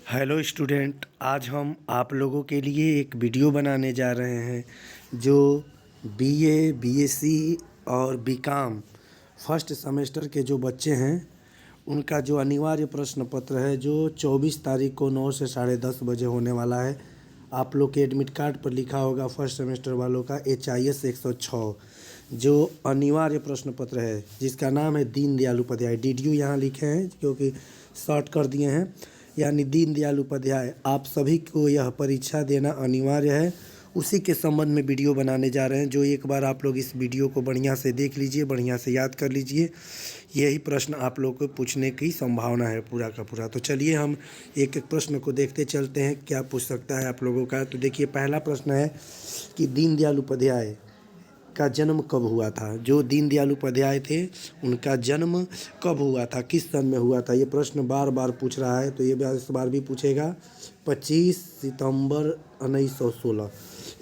Hello student, आज हम आप लोगों के लिए एक वीडियो बनाने जा रहे हैं जो बीए, बीएससी और बीकॉम फर्स्ट सेमेस्टर के जो बच्चे हैं उनका जो अनिवार्य प्रश्न पत्र है जो 24 तारीख को 9 से 10:30 बजे होने वाला है। आप लोग के एडमिट कार्ड पर लिखा होगा फर्स्ट सेमेस्टर वालों का HIS 106 जो अनिवार्य प्रश्न पत्र है जिसका नाम है दीनदयाल उपाध्याय। DDU यहाँ लिखे हैं क्योंकि शॉर्ट कर दिए हैं, यानी दीनदयाल उपाध्याय। आप सभी को यह परीक्षा देना अनिवार्य है, उसी के संबंध में वीडियो बनाने जा रहे हैं। जो एक बार आप लोग इस वीडियो को बढ़िया से देख लीजिए, बढ़िया से याद कर लीजिए, यही प्रश्न आप लोग को पूछने की संभावना है पूरा का पूरा। तो चलिए हम एक एक प्रश्न को देखते चलते हैं क्या पूछ सकता है आप लोगों का। तो देखिए पहला प्रश्न है कि दीनदयाल उपाध्याय का जन्म कब हुआ था। जो दीनदयाल उपाध्याय थे उनका जन्म कब हुआ था, किस सन में हुआ था, ये प्रश्न बार बार पूछ रहा है। तो ये इस बार भी पूछेगा 25 सितंबर 1916,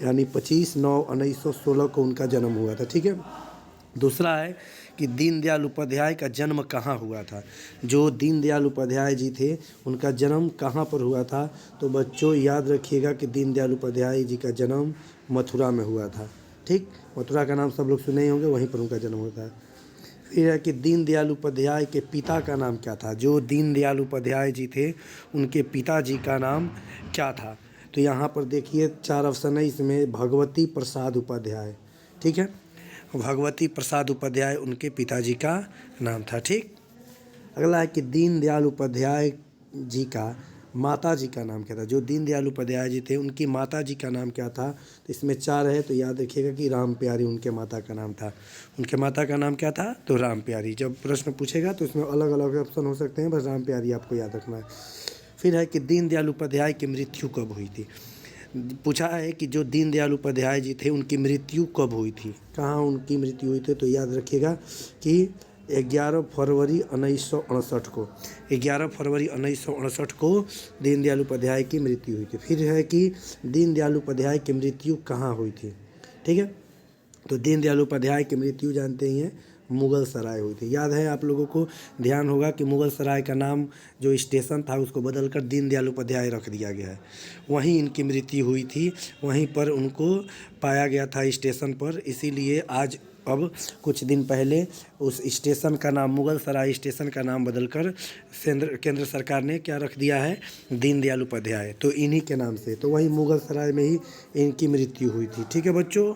यानी 25/9/1916 को उनका जन्म हुआ था। ठीक है। दूसरा है कि दीनदयाल उपाध्याय का जन्म कहाँ हुआ था। जो दीनदयाल उपाध्याय जी थे उनका जन्म कहाँ पर हुआ था। तो बच्चों याद रखिएगा कि दीनदयाल उपाध्याय जी का जन्म मथुरा में हुआ था। ठीक, मथुरा का नाम सब लोग सुने ही होंगे, वहीं पर उनका जन्म होता है। फिर है कि दीनदयाल उपाध्याय के पिता का नाम क्या था। जो दीनदयाल उपाध्याय जी थे उनके पिताजी का नाम क्या था। तो यहाँ पर देखिए 4 ऑप्शन है इसमें, भगवती प्रसाद उपाध्याय। ठीक है, भगवती प्रसाद उपाध्याय उनके पिताजी का नाम था। ठीक। अगला है कि दीनदयाल उपाध्याय जी का माता जी का नाम क्या था। जो दीनदयाल उपाध्याय जी थे उनकी माता जी का नाम क्या था। तो इसमें 4 है, तो याद रखिएगा कि राम प्यारी उनके माता का नाम था। उनके माता का नाम क्या था, तो राम प्यारी। जब प्रश्न पूछेगा तो इसमें अलग अलग ऑप्शन हो सकते हैं, बस राम प्यारी आपको याद रखना है। फिर है कि दीनदयाल उपाध्याय की मृत्यु कब हुई थी। पूछा है कि जो दीनदयाल उपाध्याय जी थे उनकी मृत्यु कब हुई थी, कहाँ उनकी मृत्यु हुई थी। तो याद रखिएगा कि 11 फरवरी 1968 को, 11 फरवरी 1968 को दीनदयाल उपाध्याय की मृत्यु हुई थी। फिर है कि दीनदयाल उपाध्याय की मृत्यु कहाँ हुई थी। ठीक है, तो दीनदयाल उपाध्याय की मृत्यु जानते ही हैं मुगल सराय हुई थी। याद है आप लोगों को, ध्यान होगा कि मुगल सराय का नाम जो स्टेशन था उसको बदलकर दीनदयाल उपाध्याय रख दिया गया है। वहीं इनकी मृत्यु हुई थी, वहीं पर उनको पाया गया था स्टेशन पर। इसीलिए आज अब कुछ दिन पहले उस स्टेशन का नाम, मुगल सराय स्टेशन का नाम बदलकर केंद्र सरकार ने क्या रख दिया है, दीनदयाल उपाध्याय। तो इन्हीं के नाम से, तो वहीं मुगल सराय में ही इनकी मृत्यु हुई थी। ठीक है बच्चों।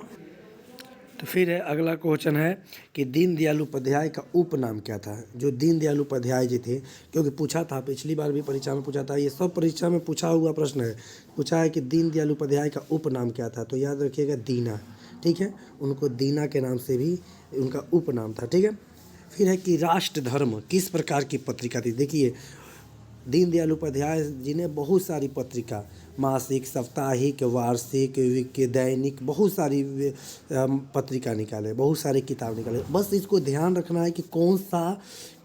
तो फिर है अगला क्वेश्चन है कि दीनदयाल उपाध्याय का उपनाम क्या था। जो दीनदयाल उपाध्याय जी थे, क्योंकि पूछा था पिछली बार भी परीक्षा में पूछा था, ये सब परीक्षा में पूछा हुआ प्रश्न है। पूछा है कि दीनदयाल उपाध्याय का उपनाम क्या था। तो याद रखिएगा दीना। ठीक है, उनको दीना के नाम से भी उनका उपनाम था। ठीक है। फिर है कि राष्ट्र धर्म किस प्रकार की पत्रिका थी। देखिए दीनदयाल उपाध्याय जी ने बहुत सारी पत्रिका, मासिक, साप्ताहिक, वार्षिक, दैनिक, बहुत सारी पत्रिका निकाले, बहुत सारी किताब निकाले। बस इसको ध्यान रखना है कि कौन सा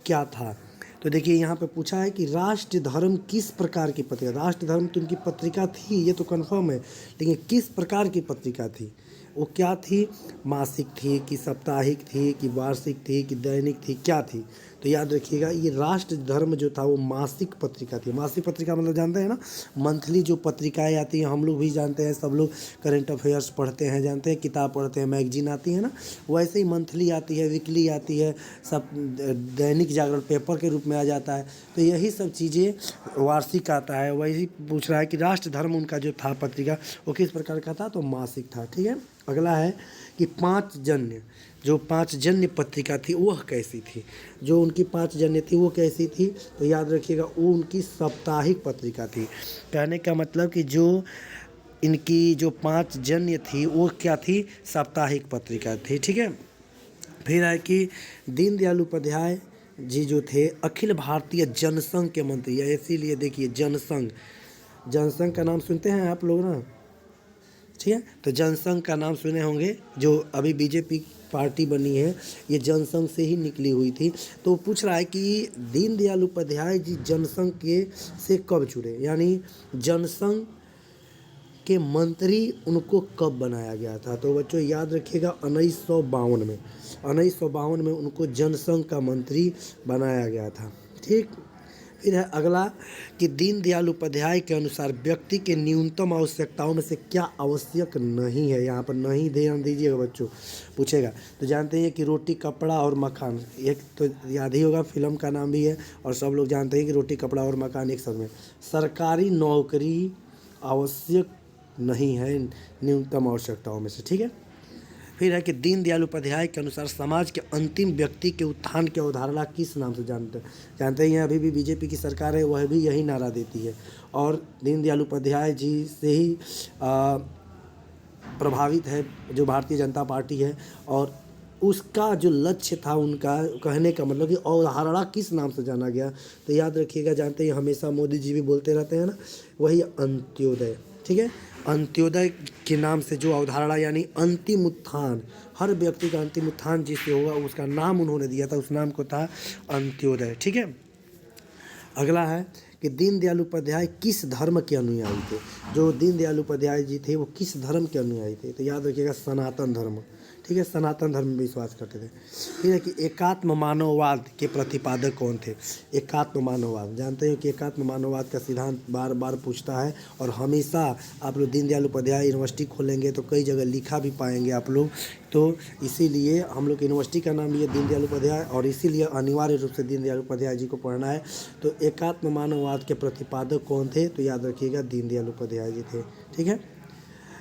क्या था। तो देखिए यहाँ पे पूछा है कि राष्ट्र धर्म किस प्रकार की पत्रिका। राष्ट्र धर्म तो उनकी पत्रिका थी, ये तो कन्फर्म है, लेकिन किस प्रकार की पत्रिका थी, वो क्या थी, मासिक थी कि साप्ताहिक थी कि वार्षिक थी कि दैनिक थी, क्या थी। तो याद रखिएगा ये राष्ट्र धर्म जो था वो मासिक पत्रिका थी। मासिक पत्रिका मतलब जानते हैं ना, मंथली जो पत्रिकाएं आती हैं, हम लोग भी जानते हैं, सब लोग करंट अफेयर्स पढ़ते हैं, जानते हैं, किताब पढ़ते हैं, मैगजीन आती है ना, वैसे ही मंथली आती है, वीकली आती है, सब दैनिक जागरण पेपर के रूप में आ जाता है। तो यही सब चीज़ें वार्षिक आता है। वही पूछ रहा है कि राष्ट्र धर्म उनका जो था पत्रिका वो किस प्रकार का था, तो मासिक था। ठीक है। अगला है कि 5 जन्य, जो 5 जन्य पत्रिका थी वह कैसी थी। जो उनकी 5 जन्य थी वो कैसी थी, तो याद रखिएगा वो उनकी साप्ताहिक पत्रिका थी। कहने का मतलब कि जो इनकी जो 5 जन्य थी वो क्या थी, साप्ताहिक पत्रिका थी। ठीक है। फिर है कि दीनदयाल उपाध्याय जी जो थे अखिल भारतीय जनसंघ के मंत्री है। इसीलिए देखिए जनसंघ, जनसंघ का नाम सुनते हैं आप लोग ना, ठीक है, तो जनसंघ का नाम सुने होंगे। जो अभी बीजेपी पार्टी बनी है ये जनसंघ से ही निकली हुई थी। तो पूछ रहा है कि दीनदयाल उपाध्याय जी जनसंघ के से कब जुड़े, यानी जनसंघ के मंत्री उनको कब बनाया गया था। तो बच्चों याद रखिएगा 1952 में, 1952 में उनको जनसंघ का मंत्री बनाया गया था। ठीक। फिर है अगला कि दीनदयाल उपाध्याय के अनुसार व्यक्ति के न्यूनतम आवश्यकताओं में से क्या आवश्यक नहीं है। यहाँ पर नहीं ध्यान दीजिएगा बच्चों, पूछेगा। तो जानते हैं कि रोटी कपड़ा और मकान, एक तो याद ही होगा, फिल्म का नाम भी है और सब लोग जानते हैं कि रोटी कपड़ा और मकान एक साथ में। सरकारी नौकरी आवश्यक नहीं है न्यूनतम आवश्यकताओं में से, ठीक है। फिर है कि दीनदयाल उपाध्याय के अनुसार समाज के अंतिम व्यक्ति के उत्थान की अवधारणा किस नाम से जानते हैं। अभी भी बीजेपी की सरकार है, वह भी यही नारा देती है और दीनदयाल उपाध्याय जी से ही प्रभावित है जो भारतीय जनता पार्टी है। और उसका जो लक्ष्य था, उनका कहने का मतलब कि अवधारणा किस नाम से जाना गया, तो याद रखिएगा, जानते हैं हमेशा मोदी जी भी बोलते रहते हैं ना, वही अंत्योदय, ठीक है। अंत्योदय के नाम से जो अवधारणा यानी अंतिम उत्थान, हर व्यक्ति का अंतिम उत्थान जिससे होगा उसका नाम उन्होंने दिया था, उस नाम को था अंत्योदय, ठीक है। अगला है कि दीनदयाल उपाध्याय किस धर्म के अनुयायी थे। जो दीनदयाल उपाध्याय जी थे वो किस धर्म के अनुयायी थे, तो याद रखिएगा सनातन धर्म, ठीक है, सनातन धर्म में विश्वास करते थे। फिर है कि एकात्म मानववाद के प्रतिपादक कौन थे। एकात्म मानववाद, जानते हैं कि एकात्म मानववाद का सिद्धांत बार बार पूछता है और हमेशा आप लोग दीनदयाल उपाध्याय यूनिवर्सिटी खोलेंगे तो कई जगह लिखा भी पाएंगे आप लोग। तो इसीलिए हम लोग यूनिवर्सिटी का नाम भी है दीनदयाल उपाध्याय और इसीलिए अनिवार्य रूप से दीनदयाल उपाध्याय जी को पढ़ना है। तो एकात्म मानववाद के प्रतिपादक कौन थे, तो याद रखिएगा दीनदयाल उपाध्याय जी थे, ठीक है।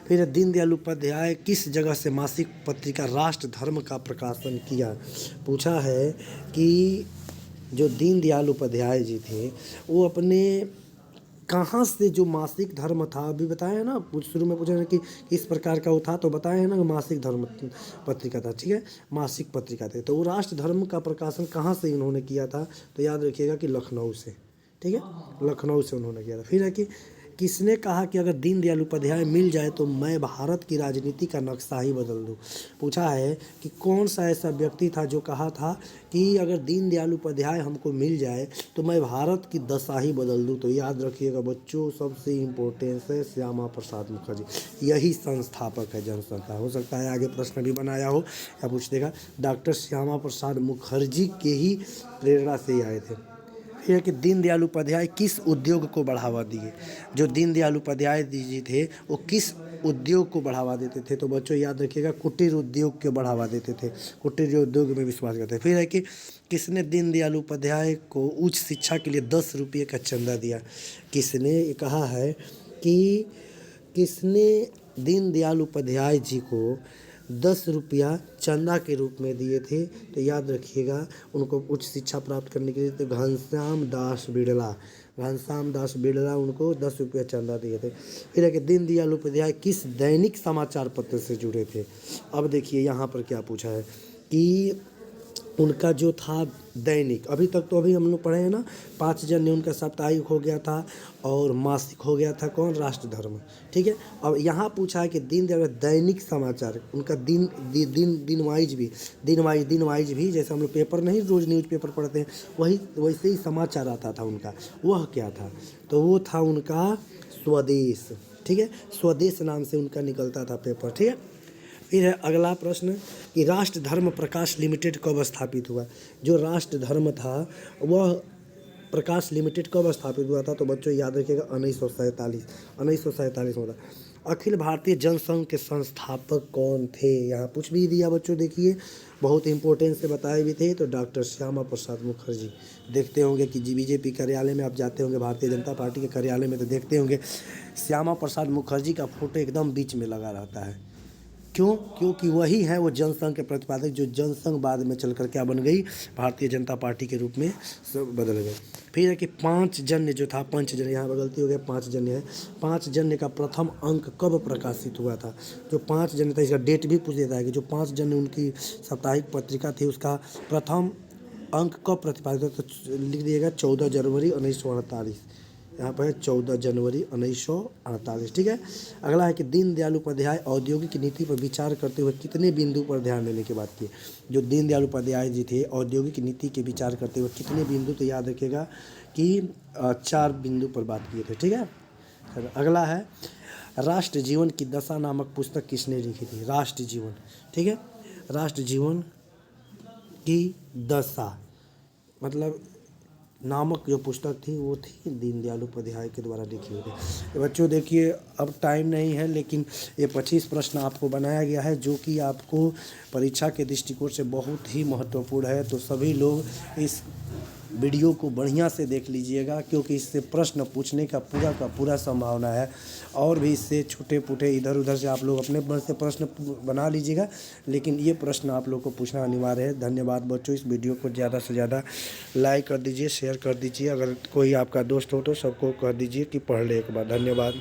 फिर दीनदयाल उपाध्याय किस जगह से मासिक पत्रिका राष्ट्र धर्म का प्रकाशन किया। पूछा है कि जो दीनदयाल उपाध्याय जी थे वो अपने कहाँ से जो मासिक धर्म था, अभी बताया है ना, शुरू में पूछा है कि किस प्रकार का वो था, तो बताया है ना कि मासिक धर्म पत्रिका था, ठीक है, मासिक पत्रिका थे। तो वो राष्ट्र धर्म का प्रकाशन कहाँ से इन्होंने किया था, तो याद रखिएगा कि लखनऊ से, ठीक है, लखनऊ से उन्होंने किया था। फिर है कि किसने कहा कि अगर दीनदयाल उपाध्याय मिल जाए तो मैं भारत की राजनीति का नक्शा ही बदल दूं। पूछा है कि कौन सा ऐसा व्यक्ति था जो कहा था कि अगर दीनदयाल उपाध्याय हमको मिल जाए तो मैं भारत की दशा ही बदल दूं। तो याद रखिएगा बच्चों, सबसे इम्पोर्टेंस है श्यामा प्रसाद मुखर्जी, यही संस्थापक है जनसंघ का। हो सकता है आगे प्रश्न भी बनाया हो या पूछ देगा, डॉक्टर श्यामा प्रसाद मुखर्जी के ही प्रेरणा से ही आए थे। फिर है कि दीनदयाल उपाध्याय किस उद्योग को बढ़ावा दिए। जो दीनदयाल उपाध्याय जी थे वो किस उद्योग को बढ़ावा देते थे, तो बच्चों याद रखिएगा कुटीर उद्योग को बढ़ावा देते थे, कुटीर उद्योग में विश्वास करते थे। फिर है कि किसने दीनदयाल उपाध्याय को उच्च शिक्षा के लिए 10 रुपये का चंदा दिया। किसने कहा है कि किसने दीनदयाल उपाध्याय जी को 10 रुपया चंदा के रूप में दिए थे, तो याद रखिएगा उनको उच्च शिक्षा प्राप्त करने के लिए तो घनश्याम दास बिड़ला उनको 10 रुपया चंदा दिए थे। फिर है कि दीनदयाल उपाध्याय किस दैनिक समाचार पत्र से जुड़े थे। अब देखिए यहाँ पर क्या पूछा है कि उनका जो था दैनिक, अभी तक तो अभी हम लोग पढ़े हैं ना, 5 जन ने उनका साप्ताहिक हो गया था और मासिक हो गया था कौन, राष्ट्र धर्म, ठीक है। अब यहाँ पूछा है कि दीनदयाल दैनिक समाचार, उनका दिन वाइज भी जैसे हम लोग पेपर नहीं रोज़ न्यूज़ पेपर पढ़ते हैं, वही वैसे ही समाचार आता था उनका, वह क्या था, तो वो था उनका स्वदेश, ठीक है, स्वदेश नाम से उनका निकलता था पेपर, ठीक है। फिर है अगला प्रश्न कि राष्ट्र धर्म प्रकाश लिमिटेड कब स्थापित हुआ। जो राष्ट्र धर्म था वह प्रकाश लिमिटेड कब स्थापित हुआ था, तो बच्चों याद रखिएगा 1947 में था। अखिल भारतीय जनसंघ के संस्थापक कौन थे, यहाँ पूछ भी दिया बच्चों, देखिए बहुत इंपॉर्टेंट से बताए भी थे, तो डॉक्टर श्यामा प्रसाद मुखर्जी। देखते होंगे कि बीजेपी कार्यालय में आप जाते होंगे, भारतीय जनता पार्टी के कार्यालय में, तो देखते होंगे श्यामा प्रसाद मुखर्जी का फोटो एकदम बीच में लगा रहता है। क्यों, क्योंकि वही है वो जनसंघ के प्रतिपादक, जो जनसंघ बाद में चलकर क्या बन गई, भारतीय जनता पार्टी के रूप में सब बदल गए। फिर है कि पांचजन्य जो था, पंचजन्य, यहाँ पर गलती हो गया, पांचजन्य है। पांचजन्य का प्रथम अंक कब प्रकाशित हुआ था। जो पांचजन्य था, इसका डेट भी पूछ देता है कि जो पांचजन्य उनकी साप्ताहिक पत्रिका थी उसका प्रथम अंक कब प्रतिपादित हुआ, तो लिख दिएगा 14 जनवरी 1948। यहाँ पर है 14 जनवरी 1948, ठीक है। अगला है कि दीनदयाल उपाध्याय औद्योगिक नीति पर विचार करते हुए कितने बिंदु पर ध्यान देने की बात की। जो दीनदयाल उपाध्याय जी थे औद्योगिक नीति के विचार करते हुए कितने बिंदु, तो याद रखिएगा कि 4 बिंदु पर बात किए थे, ठीक है। अगला है राष्ट्र जीवन की दशा नामक पुस्तक किसने लिखी थी। राष्ट्र जीवन, ठीक है, राष्ट्र जीवन की दशा मतलब नामक जो पुस्तक थी वो थी दीनदयाल उपाध्याय के द्वारा लिखी हुई थी। तो बच्चों देखिए, अब टाइम नहीं है, लेकिन ये 25 प्रश्न आपको बनाया गया है जो कि आपको परीक्षा के दृष्टिकोण से बहुत ही महत्वपूर्ण है। तो सभी लोग इस वीडियो को बढ़िया से देख लीजिएगा, क्योंकि इससे प्रश्न पूछने का पूरा संभावना है। और भी इससे छोटे फूटे इधर उधर से आप लोग अपने मन से प्रश्न बना लीजिएगा, लेकिन ये प्रश्न आप लोग को पूछना अनिवार्य है। धन्यवाद बच्चों। इस वीडियो को ज़्यादा से ज़्यादा लाइक कर दीजिए, शेयर कर दीजिए। अगर कोई आपका दोस्त हो तो सबको कह दीजिए कि पढ़ ले एक बार। धन्यवाद।